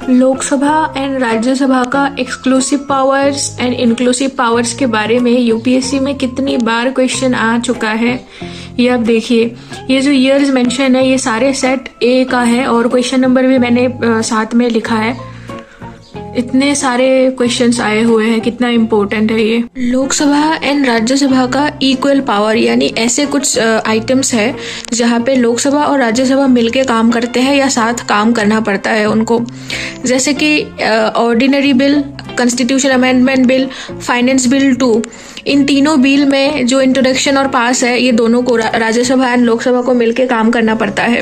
Lok Sabha and Rajya Sabha का exclusive powers and inclusive powers के बारे में यूपीएससी में कितनी बार क्वेश्चन आ चुका है ये आप देखिए। ये जो ईयर्स मेंशन है ये सारे सेट ए का है और क्वेश्चन नंबर भी मैंने साथ में लिखा है। इतने सारे क्वेश्चंस आए हुए हैं, कितना इम्पोर्टेंट है ये। लोकसभा एंड राज्यसभा का इक्वल पावर यानी ऐसे कुछ आइटम्स है जहाँ पे लोकसभा और राज्यसभा मिलके काम करते हैं या साथ काम करना पड़ता है उनको, जैसे कि ordinary bill, constitution amendment bill, finance bill 2। इन तीनों बिल में जो इंट्रोडक्शन और पास है ये दोनों को राज्यसभा एंड लोकसभा को मिलके काम करना पड़ता है।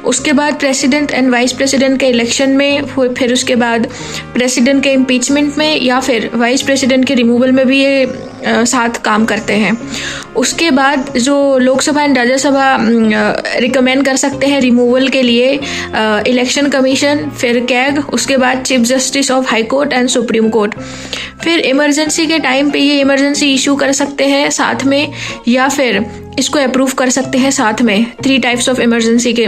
उसके बाद प्रेसिडेंट एंड वाइस प्रेसिडेंट के इलेक्शन में, फिर उसके बाद प्रेसिडेंट के इम्पीचमेंट में या फिर वाइस प्रेसिडेंट के रिमूवल में भी ये साथ काम करते हैं। उसके बाद जो लोकसभा एंड राज्यसभा रिकमेंड कर सकते हैं रिमूवल के लिए इलेक्शन कमीशन, फिर कैग, उसके बाद chief justice of high court and supreme court. फिर इमरजेंसी के टाइम पे ये इमरजेंसी इशू कर सकते हैं साथ में या फिर इसको अप्रूव कर सकते हैं साथ में, 3 टाइप्स ऑफ इमरजेंसी के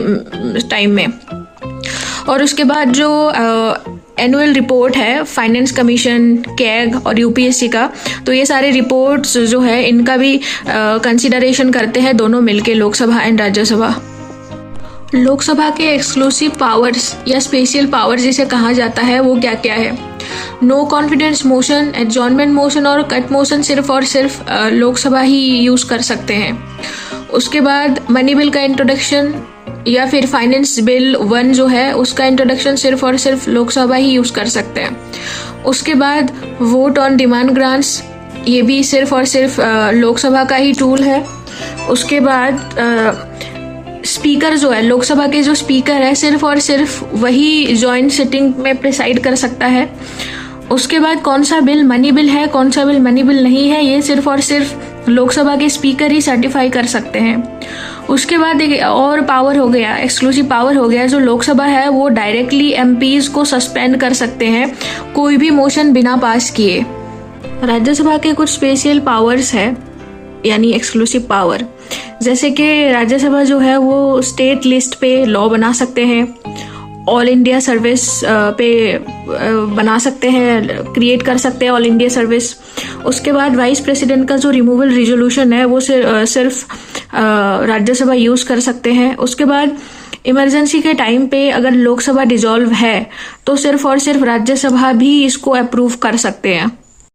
टाइम में। और उसके बाद जो एनुअल रिपोर्ट है फाइनेंस कमीशन, कैग और यूपीएससी का, तो ये सारे रिपोर्ट्स जो है इनका भी कंसिडरेशन करते हैं दोनों मिलके, लोकसभा एंड राज्यसभा। लोकसभा के एक्सक्लूसिव पावर्स या स्पेशल पावर्स जिसे कहा जाता है वो क्या क्या है। No confidence motion, adjournment motion और कट मोशन सिर्फ और सिर्फ लोकसभा ही यूज कर सकते हैं। उसके बाद मनी बिल का इंट्रोडक्शन या फिर फाइनेंस बिल 1 जो है उसका इंट्रोडक्शन सिर्फ और सिर्फ लोकसभा ही यूज कर सकते हैं। उसके बाद वोट ऑन डिमांड ग्रांट्स, ये भी सिर्फ और सिर्फ लोकसभा का ही टूल है। उसके बाद स्पीकर जो है, लोकसभा के जो स्पीकर है सिर्फ और सिर्फ वही जॉइंट सिटिंग में प्रिसाइड कर सकता है। उसके बाद कौन सा बिल मनी बिल है, कौन सा बिल मनी बिल नहीं है, ये सिर्फ और सिर्फ लोकसभा के स्पीकर ही सर्टिफाई कर सकते हैं। उसके बाद एक और पावर हो गया, एक्सक्लूसिव पावर हो गया, जो लोकसभा है वो डायरेक्टली एमपीज को सस्पेंड कर सकते हैं कोई भी मोशन बिना पास किए। राज्यसभा के कुछ स्पेशल पावर्स है यानी एक्सक्लूसिव पावर, जैसे कि राज्यसभा जो है वो स्टेट लिस्ट पे लॉ बना सकते हैं, ऑल इंडिया सर्विस पे बना सकते हैं, क्रिएट कर सकते हैं ऑल इंडिया सर्विस। उसके बाद वाइस प्रेसिडेंट का जो रिमूवल रिजोल्यूशन है वो सिर्फ राज्यसभा यूज कर सकते हैं। उसके बाद इमरजेंसी के टाइम पे अगर लोकसभा डिसॉल्व है तो सिर्फ और सिर्फ राज्यसभा भी इसको अप्रूव कर सकते हैं।